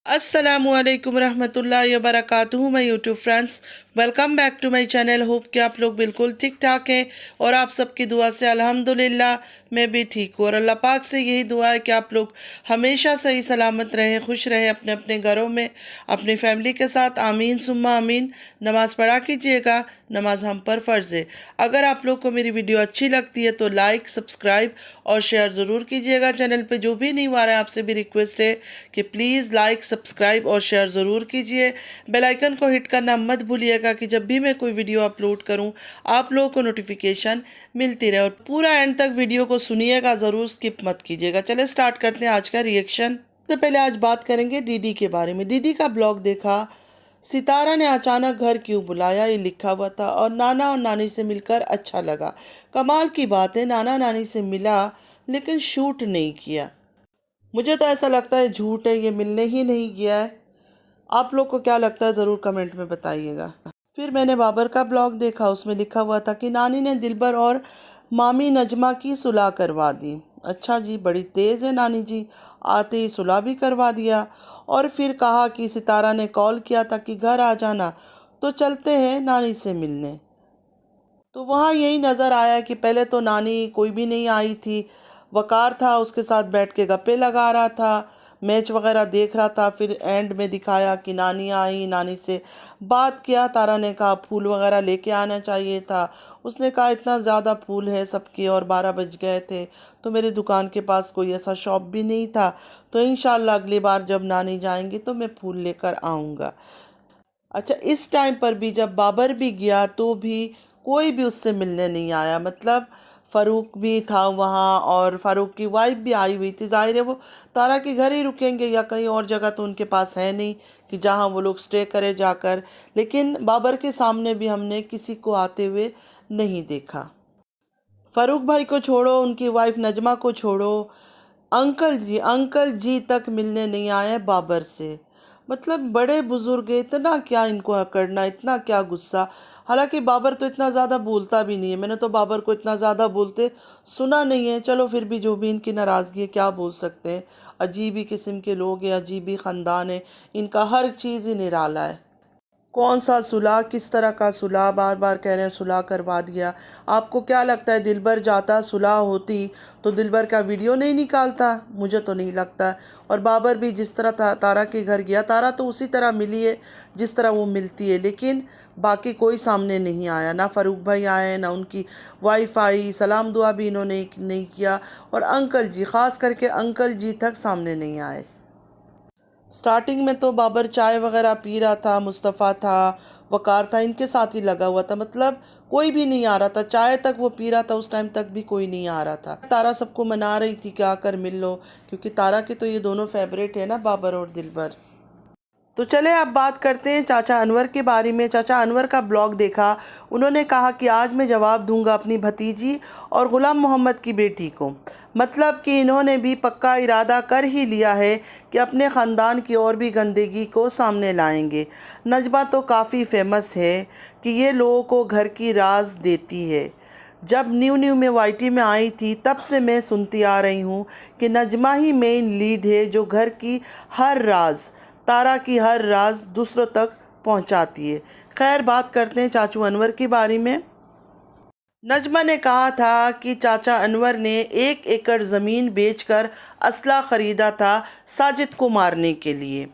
अस्सलामुअलैकुम रहमतुल्लाहि व बरकातुहू। My YouTube friends, welcome back to my channel. Hope कि आप लोग बिल्कुल ठीक ठाक हैं और आप सबकी दुआ से अल्हम्दुलिल्लाह मैं भी ठीक हूँ। और अल्लाह पाक से यही दुआ है कि आप लोग हमेशा सही सलामत रहें, खुश रहें अपने अपने घरों में, अपनी फैमिली के साथ। आमीन सुम्मा आमीन। नमाज़ पढ़ा कीजिएगा, नमाज हम पर फ़र्ज़ है। अगर आप लोग को मेरी वीडियो अच्छी लगती है तो लाइक, सब्सक्राइब और शेयर ज़रूर कीजिएगा। चैनल पे जो भी न्यू आ रहा है आपसे भी रिक्वेस्ट है कि प्लीज़ लाइक, सब्सक्राइब और शेयर ज़रूर कीजिए। बेल आइकन को हिट करना मत भूलिएगा कि जब भी मैं कोई वीडियो अपलोड करूं आप लोगों को नोटिफिकेशन मिलती रहे। और पूरा एंड तक वीडियो को सुनिएगा, ज़रूर स्किप मत कीजिएगा। चलिए स्टार्ट करते हैं आज का रिएक्शन। सबसे पहले आज बात करेंगे डीडी के बारे में। डीडी का ब्लॉग देखा, सितारा ने अचानक घर क्यों बुलाया ये लिखा हुआ था, और नाना और नानी से मिलकर अच्छा लगा। कमाल की बात है, नाना नानी से मिला लेकिन शूट नहीं किया। मुझे तो ऐसा लगता है झूठ है, ये मिलने ही नहीं गया है। आप लोग को क्या लगता है ज़रूर कमेंट में बताइएगा। फिर मैंने बाबर का ब्लॉग देखा, उसमें लिखा हुआ था कि नानी ने दिलबर और मामी नजमा की सुलह करवा दी। अच्छा जी, बड़ी तेज़ है नानी जी, आते ही सुलह भी करवा दिया। और फिर कहा कि सितारा ने कॉल किया था कि घर आ जाना, तो चलते हैं नानी से मिलने। तो वहाँ यही नज़र आया कि पहले तो नानी कोई भी नहीं आई थी, वकार था उसके साथ बैठ के गप्पे लगा रहा था, मैच वगैरह देख रहा था। फिर एंड में दिखाया कि नानी आई, नानी से बात किया। तारा ने कहा फूल वगैरह लेके आना चाहिए था। उसने कहा इतना ज़्यादा फूल है सबके और 12 बज गए थे, तो मेरे दुकान के पास कोई ऐसा शॉप भी नहीं था, तो इंशाल्लाह अगली बार जब नानी जाएंगी तो मैं फूल लेकर आऊँगा। अच्छा, इस टाइम पर भी जब बाबर भी गया तो भी कोई भी उससे मिलने नहीं आया। मतलब फ़ारूक भी था वहाँ और फ़ारूक की वाइफ भी आई हुई थी। ज़ाहिर है वो तारा के घर ही रुकेंगे या कहीं और जगह तो उनके पास है नहीं कि जहाँ वो लोग स्टे करे जाकर। लेकिन बाबर के सामने भी हमने किसी को आते हुए नहीं देखा। फ़ारूक भाई को छोड़ो, उनकी वाइफ नजमा को छोड़ो, अंकल जी तक मिलने नहीं आए बाबर से। मतलब बड़े बुजुर्ग हैं, इतना क्या इनको अकड़ना, इतना क्या गुस्सा। हालांकि बाबर तो इतना ज़्यादा बोलता भी नहीं है, मैंने तो बाबर को इतना ज़्यादा बोलते सुना नहीं है। चलो फिर भी जो भी इनकी नाराज़गी है क्या बोल सकते हैं। अजीब ही किस्म के लोग हैं, अजीब ही ख़ानदान है, इनका हर चीज़ ही निराला है। कौन सा सुलह, किस तरह का सुलह, बार बार कह रहे हैं सुलह करवा दिया। आपको क्या लगता है दिलबर जाता, सुलह होती तो दिलबर का वीडियो नहीं निकालता? मुझे तो नहीं लगता। और बाबर भी जिस तरह तारा के घर गया, तारा तो उसी तरह मिली है जिस तरह वो मिलती है, लेकिन बाकी कोई सामने नहीं आया। ना फ़ारूक भाई आए, ना उनकी वाइफ आई, सलाम दुआ भी इन्होंने नहीं किया। और अंकल जी, ख़ास करके अंकल जी तक सामने नहीं आए। स्टार्टिंग में तो बाबर चाय वगैरह पी रहा था, मुस्तफ़ा था, वकार था, इनके साथ ही लगा हुआ था। मतलब कोई भी नहीं आ रहा था, चाय तक वो पी रहा था, उस टाइम तक भी कोई नहीं आ रहा था। तारा सबको मना रही थी कि आकर मिल लो, क्योंकि तारा के तो ये दोनों फेवरेट है ना, बाबर और दिलबर। तो चले अब बात करते हैं चाचा अनवर के बारे में। चाचा अनवर का ब्लॉग देखा, उन्होंने कहा कि आज मैं जवाब दूंगा अपनी भतीजी और ग़ुलाम मोहम्मद की बेटी को। मतलब कि इन्होंने भी पक्का इरादा कर ही लिया है कि अपने ख़ानदान की और भी गंदगी को सामने लाएंगे। नजमा तो काफ़ी फेमस है कि ये लोगों को घर की राज देती है। जब न्यू में वाईटी में आई थी तब से मैं सुनती आ रही हूँ कि नजमा ही मेन लीड है जो घर की हर राज, तारा की हर राज दूसरों तक पहुंचाती है। खैर, बात करते हैं चाचू अनवर के बारे में। नजमा ने कहा था कि चाचा अनवर ने 1 एकड़ ज़मीन बेचकर असला ख़रीदा था साजिद को मारने के लिए।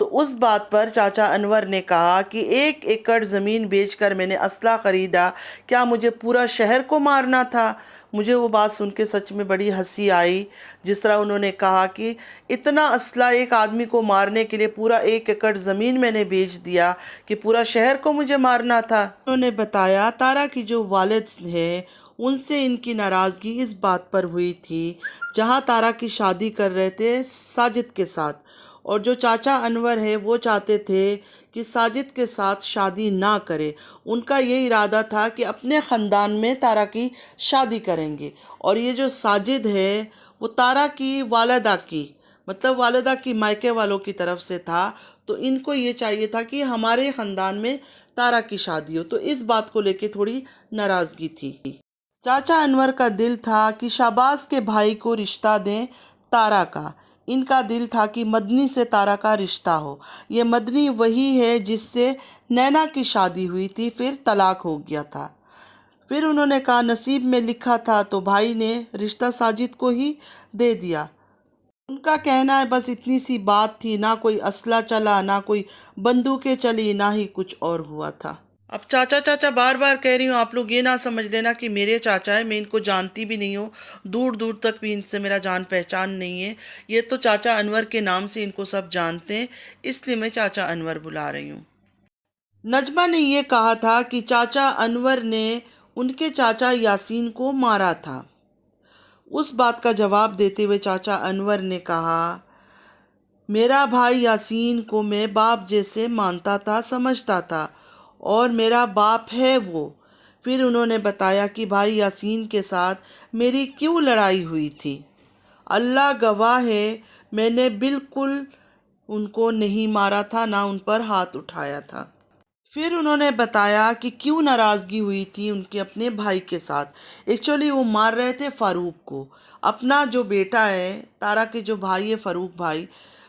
तो उस बात पर चाचा अनवर ने कहा कि 1 एकड़ ज़मीन बेचकर मैंने असला ख़रीदा, क्या मुझे पूरा शहर को मारना था? मुझे वो बात सुन के सच में बड़ी हंसी आई, जिस तरह उन्होंने कहा कि इतना असला एक आदमी को मारने के लिए पूरा 1 एकड़ ज़मीन मैंने बेच दिया कि पूरा शहर को मुझे मारना था। उन्होंने बताया तारा की जो वालिद है उनसे इनकी नाराज़गी इस बात पर हुई थी जहाँ तारा की शादी कर रहे थे साजिद के साथ, और जो चाचा अनवर है वो चाहते थे कि साजिद के साथ शादी ना करे। उनका ये इरादा था कि अपने ख़ानदान में तारा की शादी करेंगे। और ये जो साजिद है वो तारा की वालिदा की, मतलब वालिदा की मायके वालों की तरफ से था, तो इनको ये चाहिए था कि हमारे ख़ानदान में तारा की शादी हो। तो इस बात को लेके थोड़ी नाराज़गी थी। चाचा अनवर का दिल था कि शाबाज के भाई को रिश्ता दें तारा का। ان کا دل تھا کہ مدنی سے تارا کا رشتہ ہو۔ یہ مدنی وہی ہے جس سے نینا کی شادی ہوئی تھی، پھر طلاق ہو گیا تھا۔ پھر انہوں نے کہا نصیب میں لکھا تھا تو بھائی نے رشتہ ساجد کو ہی دے دیا۔ ان کا کہنا ہے بس اتنی سی بات تھی، نہ کوئی اسلحہ چلا، نہ کوئی بندوقیں چلی، نہ ہی کچھ اور ہوا تھا۔ اب چاچا چاچا بار بار کہہ رہی ہوں، آپ لوگ یہ نہ سمجھ لینا کہ میرے چاچا ہے، میں ان کو جانتی بھی نہیں ہوں، دور دور تک بھی ان سے میرا جان پہچان نہیں ہے۔ یہ تو چاچا انور کے نام سے ان کو سب جانتے ہیں، اس لیے میں چاچا انور بلا رہی ہوں۔ نجمہ نے یہ کہا تھا کہ چاچا انور نے ان کے چاچا یاسین کو مارا تھا۔ اس بات کا جواب دیتے ہوئے چاچا انور نے کہا میرا بھائی یاسین کو میں باپ جیسے مانتا تھا، سمجھتا تھا، اور میرا باپ ہے وہ۔ پھر انہوں نے بتایا کہ بھائی یاسین کے ساتھ میری کیوں لڑائی ہوئی تھی۔ اللہ گواہ ہے میں نے بالکل ان کو نہیں مارا تھا، نہ ان پر ہاتھ اٹھایا تھا۔ پھر انہوں نے بتایا کہ کیوں ناراضگی ہوئی تھی ان کے اپنے بھائی کے ساتھ۔ ایکچولی وہ مار رہے تھے فاروق کو، اپنا جو بیٹا ہے تارا کے جو بھائی ہے فاروق بھائی،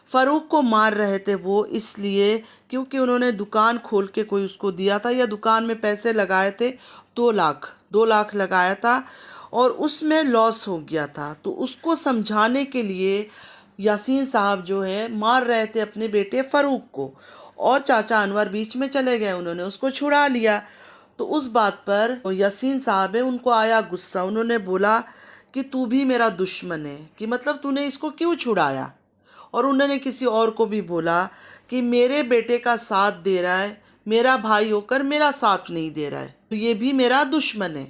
فاروق کو مار رہے تھے وہ اس لیے کیونکہ انہوں نے دکان کھول کے کوئی اس کو دیا تھا، یا دکان میں پیسے لگائے تھے 2 لاکھ لگایا تھا اور اس میں لاس ہو گیا تھا، تو اس کو سمجھانے کے لیے یاسین صاحب جو ہے مار رہے تھے اپنے بیٹے فاروق کو، اور چاچا انور بیچ میں چلے گئے، انہوں نے اس کو چھڑا لیا۔ تو اس بات پر یاسین صاحب ہے ان کو آیا غصہ، انہوں نے بولا کہ تو بھی میرا دشمن ہے، کہ مطلب تو نے اس کو کیوں چھڑایا؟ اور انہوں نے کسی اور کو بھی بولا کہ میرے بیٹے کا ساتھ دے رہا ہے، میرا بھائی ہو کر میرا ساتھ نہیں دے رہا ہے، تو یہ بھی میرا دشمن ہے۔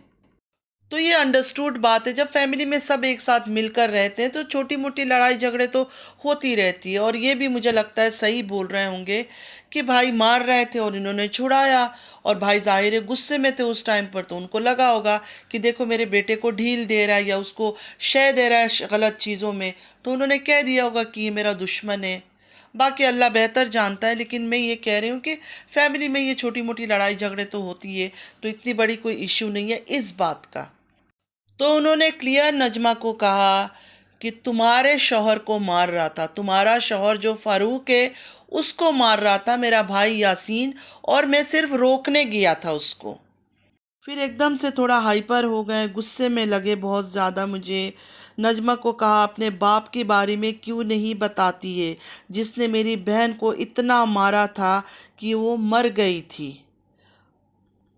تو یہ انڈرسٹوڈ بات ہے، جب فیملی میں سب ایک ساتھ مل کر رہتے ہیں تو چھوٹی موٹی لڑائی جھگڑے تو ہوتی رہتی ہے، اور یہ بھی مجھے لگتا ہے صحیح بول رہے ہوں گے کہ بھائی مار رہے تھے اور انہوں نے چھڑایا، اور بھائی ظاہر ہے غصے میں تھے اس ٹائم پر، تو ان کو لگا ہوگا کہ دیکھو میرے بیٹے کو ڈھیل دے رہا ہے یا اس کو شے دے رہا ہے غلط چیزوں میں، تو انہوں نے کہہ دیا ہوگا کہ یہ میرا دشمن ہے۔ باقی اللہ بہتر جانتا ہے، لیکن میں یہ کہہ رہی ہوں کہ فیملی میں یہ چھوٹی موٹی لڑائی جھگڑے تو ہوتی ہے، تو اتنی بڑی کوئی ایشو نہیں ہے اس بات کا۔ تو انہوں نے کلیئر نجمہ کو کہا کہ تمہارے شوہر کو مار رہا تھا، تمہارا شوہر جو فاروق ہے اس کو مار رہا تھا میرا بھائی یاسین، اور میں صرف روکنے گیا تھا اس کو۔ پھر ایک دم سے تھوڑا ہائپر ہو گئے، غصے میں لگے بہت زیادہ مجھے۔ نجمہ کو کہا اپنے باپ کے بارے میں کیوں نہیں بتاتی ہے، جس نے میری بہن کو اتنا مارا تھا کہ وہ مر گئی تھی۔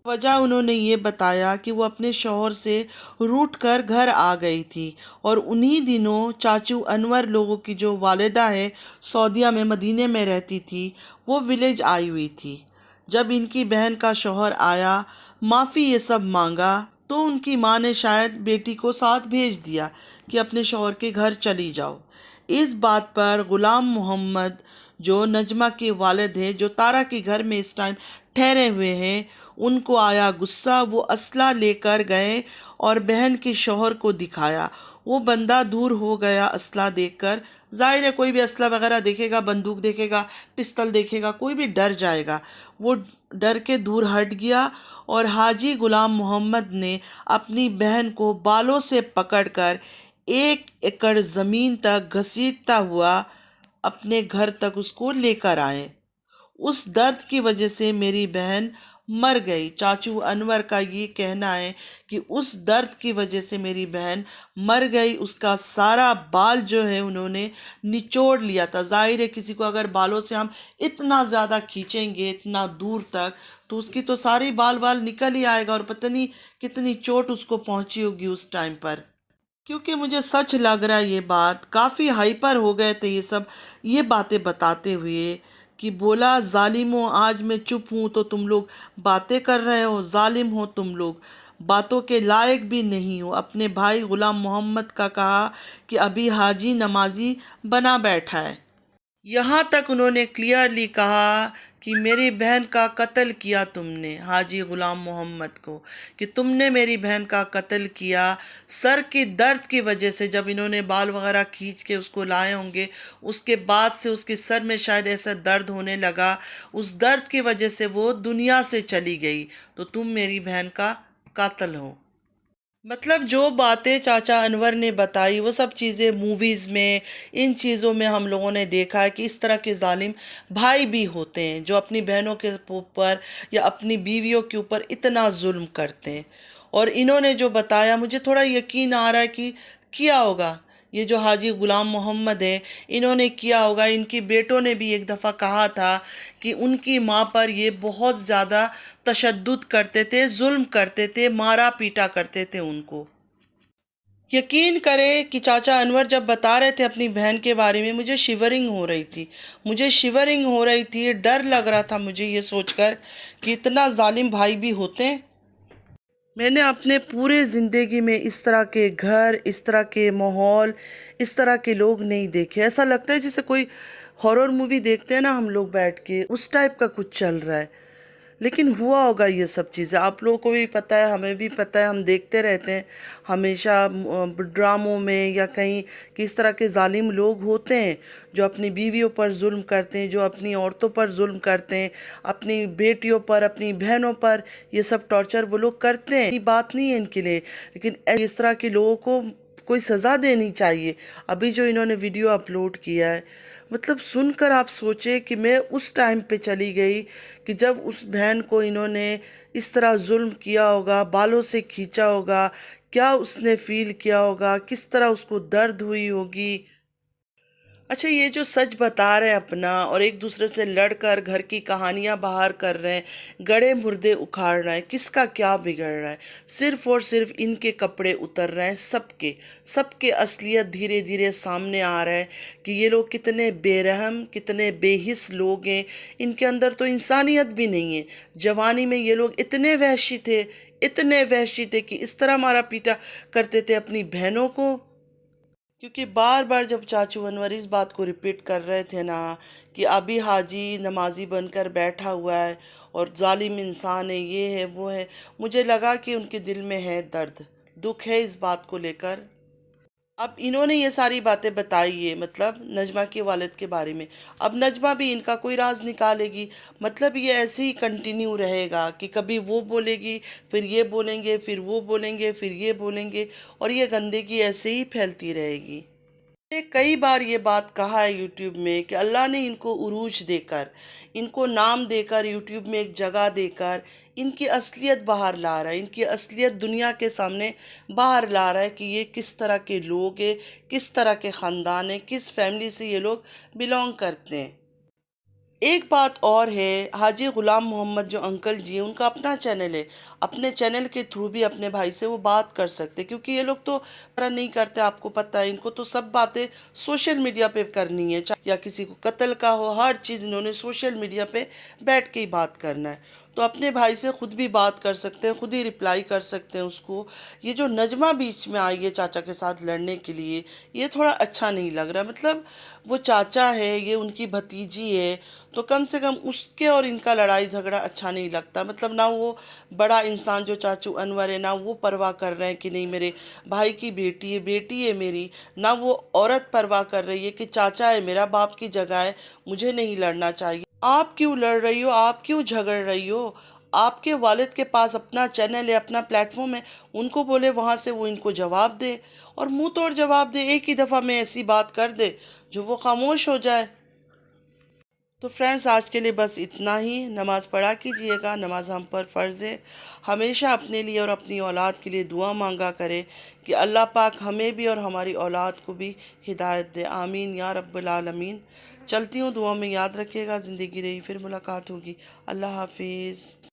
وجہ انہوں نے یہ بتایا کہ وہ اپنے شوہر سے روٹھ کر گھر آ گئی تھی، اور انہی دنوں چاچو انور لوگوں کی جو والدہ ہے سعودیہ میں مدینے میں رہتی تھی، وہ ولیج آئی ہوئی تھی۔ جب ان کی بہن کا شوہر آیا، معافی یہ سب مانگا، تو ان کی ماں نے شاید بیٹی کو ساتھ بھیج دیا کہ اپنے شوہر کے گھر چلی جاؤ۔ اس بات پر غلام محمد جو نجمہ کے والد ہیں، جو تارا کے گھر میں اس ٹائم ٹھہرے ہوئے ہیں، ان کو آیا غصہ، وہ اسلحہ لے کر گئے اور بہن کے شوہر کو دکھایا۔ وہ بندہ دور ہو گیا اسلحہ دیکھ کر، ظاہر ہے کوئی بھی اسلحہ وغیرہ دیکھے گا، بندوق دیکھے گا، پستل دیکھے گا، کوئی بھی ڈر جائے گا۔ وہ ڈر کے دور ہٹ گیا، اور حاجی غلام محمد نے اپنی بہن کو بالوں سے پکڑ کر 1 ایکڑ زمین تک گھسیٹتا ہوا اپنے گھر تک اس کو لے کر آئے۔ اس درد کی وجہ سے میری بہن مر گئی۔ چاچو انور کا یہ کہنا ہے کہ اس درد کی وجہ سے میری بہن مر گئی، اس کا سارا بال جو ہے انہوں نے نچوڑ لیا تھا۔ ظاہر ہے کسی کو اگر بالوں سے ہم اتنا زیادہ کھینچیں گے اتنا دور تک، تو اس کی تو ساری بال نکل ہی آئے گا، اور پتہ نہیں کتنی چوٹ اس کو پہنچی ہوگی اس ٹائم پر۔ کیونکہ مجھے سچ لگ رہا ہے یہ بات، کافی ہائپر ہو گئے تھے یہ باتیں بتاتے ہوئے، کہ بولا ظالموں آج میں چپ ہوں تو تم لوگ باتیں کر رہے ہو، ظالم ہو تم لوگ، باتوں کے لائق بھی نہیں ہو۔ اپنے بھائی غلام محمد کا کہا کہ ابھی حاجی نمازی بنا بیٹھا ہے۔ یہاں تک انہوں نے کلیئرلی کہا کہ میری بہن کا قتل کیا تم نے، حاجی غلام محمد کو، کہ تم نے میری بہن کا قتل کیا۔ سر کی درد کی وجہ سے جب انہوں نے بال وغیرہ کھینچ کے اس کو لائے ہوں گے، اس کے بعد سے اس کے سر میں شاید ایسا درد ہونے لگا، اس درد کی وجہ سے وہ دنیا سے چلی گئی، تو تم میری بہن کا قاتل ہو۔ मतलब जो बातें चाचा अनवर ने बताई वो सब चीज़ें मूवीज़ में, इन चीज़ों में हम लोगों ने देखा है कि इस तरह के जालिम भाई भी होते हैं जो अपनी बहनों के ऊपर या अपनी बीवियों के ऊपर इतना जुल्म करते हैं। और इन्होंने जो बताया मुझे थोड़ा यकीन आ रहा है कि किया होगा। ये जो हाजी गुलाम मोहम्मद है, इन्होंने किया होगा। इनकी बेटों ने भी एक दफ़ा कहा था कि उनकी माँ पर ये बहुत ज़्यादा तशद्दुद करते थे, जुल्म करते थे, मारा पीटा करते थे उनको। यकीन करें कि चाचा अनवर जब बता रहे थे अपनी बहन के बारे में, मुझे शिवरिंग हो रही थी। मुझे शिवरिंग हो रही थी, डर लग रहा था मुझे ये सोचकर कि इतना जालिम भाई भी होते हैं। मैंने अपने पूरे ज़िंदगी में इस तरह के घर, इस तरह के माहौल, इस तरह के लोग नहीं देखे। ऐसा लगता है जैसे कोई हॉरर मूवी देखते हैं ना हम लोग बैठ के, उस टाइप का कुछ चल रहा है। लेकिन हुआ होगा ये सब चीज़ें, आप लोगों को भी पता है, हमें भी पता है, हम देखते रहते हैं हमेशा ड्रामों में या कहीं कि इस तरह के जालिम लोग होते हैं जो अपनी बीवियों पर जुल्म करते हैं, जो अपनी औरतों पर जुल्म करते हैं, अपनी बेटियों पर, अपनी बहनों पर, ये सब टॉर्चर वो लोग करते हैं। ये बात नहीं है इनके लिए, लेकिन इस तरह के लोगों को कोई सज़ा देनी चाहिए। अभी जो इन्होंने वीडियो अपलोड किया है, मतलब सुनकर आप सोचे कि मैं उस टाइम पे चली गई कि जब उस बहन को इन्होंने इस तरह जुल्म किया होगा, बालों से खींचा होगा, क्या उसने फील किया होगा, किस तरह उसको दर्द हुई होगी। अच्छा, ये जो सच बता रहे हैं अपना और एक दूसरे से लड़कर घर की कहानियां बाहर कर रहे हैं, गड़े मुर्दे उखाड़ रहे हैं, किसका क्या बिगड़ रहा है? सिर्फ और सिर्फ इनके कपड़े उतर रहे हैं, सबके सबके असलियत धीरे धीरे सामने आ रहा है कि ये लोग कितने बेरहम, कितने बेहिस लोग हैं। इनके अंदर तो इंसानियत भी नहीं है। जवानी में ये लोग इतने वहशी थे, इतने वहशी थे कि इस तरह मारा पीटा करते थे अपनी बहनों को। क्योंकि बार बार जब चाचू अनवर इस बात को रिपीट कर रहे थे ना कि अभी हाजी नमाजी बनकर बैठा हुआ है और जालिम इंसान है, ये है वो है, मुझे लगा कि उनके दिल में है दर्द, दुख है इस बात को लेकर। अब इन्होंने ये सारी बातें बताई है मतलब नजमा के वालिद के बारे में। अब नजमा भी इनका कोई राज निकालेगी। मतलब ये ऐसे ही कंटिन्यू रहेगा कि कभी वो बोलेगी, फिर ये बोलेंगे, फिर वो बोलेंगे, फिर ये बोलेंगे, और ये गंदगी ऐसे ही फैलती रहेगी। मैंने कई बार ये बात कहा है यूट्यूब में कि अल्लाह ने इनको उरूज देकर, इनको नाम देकर, यूट्यूब में एक जगह देकर इनकी असलियत बाहर ला रहा है, इनकी असलियत दुनिया के सामने बाहर ला रहा है कि ये किस तरह के लोग हैं, किस तरह के ख़ानदान हैं, किस फैमिली से ये लोग बिलोंग करते हैं। एक बात और है, हाजी ग़ुलाम मोहम्मद जो अंकल जी हैं, उनका अपना चैनल है। अपने चैनल के थ्रू भी अपने भाई से वो बात कर सकते हैं, क्योंकि ये लोग तो तरह नहीं करते, आपको पता है। इनको तो सब बातें सोशल मीडिया पे करनी है, चाहे या किसी को कत्ल का हो, हर चीज़ इन्होंने सोशल मीडिया पे बैठ के ही बात करना है। तो अपने भाई से खुद भी बात कर सकते हैं, खुद ही रिप्लाई कर सकते हैं उसको। ये जो नजमा बीच में आई है चाचा के साथ लड़ने के लिए, ये थोड़ा अच्छा नहीं लग रहा। मतलब वो चाचा है, ये उनकी भतीजी है, तो कम से कम उसके और इनका लड़ाई झगड़ा अच्छा नहीं लगता। मतलब ना वो बड़ा इंसान जो चाचू अनवर है, ना वो परवाह कर रहे हैं कि नहीं मेरे भाई की बेटी है मेरी, ना वो औरत परवाह कर रही है कि चाचा है मेरा, बाप की जगह है, मुझे नहीं लड़ना चाहिए। आप क्यों लड़ रही हो, आप क्यों झगड़ रही हो? आपके वालिद के पास अपना चैनल है, अपना प्लेटफॉर्म है, उनको बोले वहाँ से वो इनको जवाब दे, और मुंह तोड़ जवाब दे, एक ही दफ़ा में ऐसी बात कर दे जो वो खामोश हो जाए। तो फ्रेंड्स, आज के लिए बस इतना ही। नमाज़ पढ़ा कीजिएगा, नमाज हम पर फ़र्ज़ है। हमेशा अपने लिए और अपनी औलाद के लिए दुआ मांगा करें कि अल्लाह पाक हमें भी और हमारी औलाद को भी हिदायत दे। आमीन या रब्बल आलमीन। चलती हूँ, दुआ में याद रखिएगा। ज़िंदगी रही फिर मुलाकात होगी। अल्लाह हाफिज़।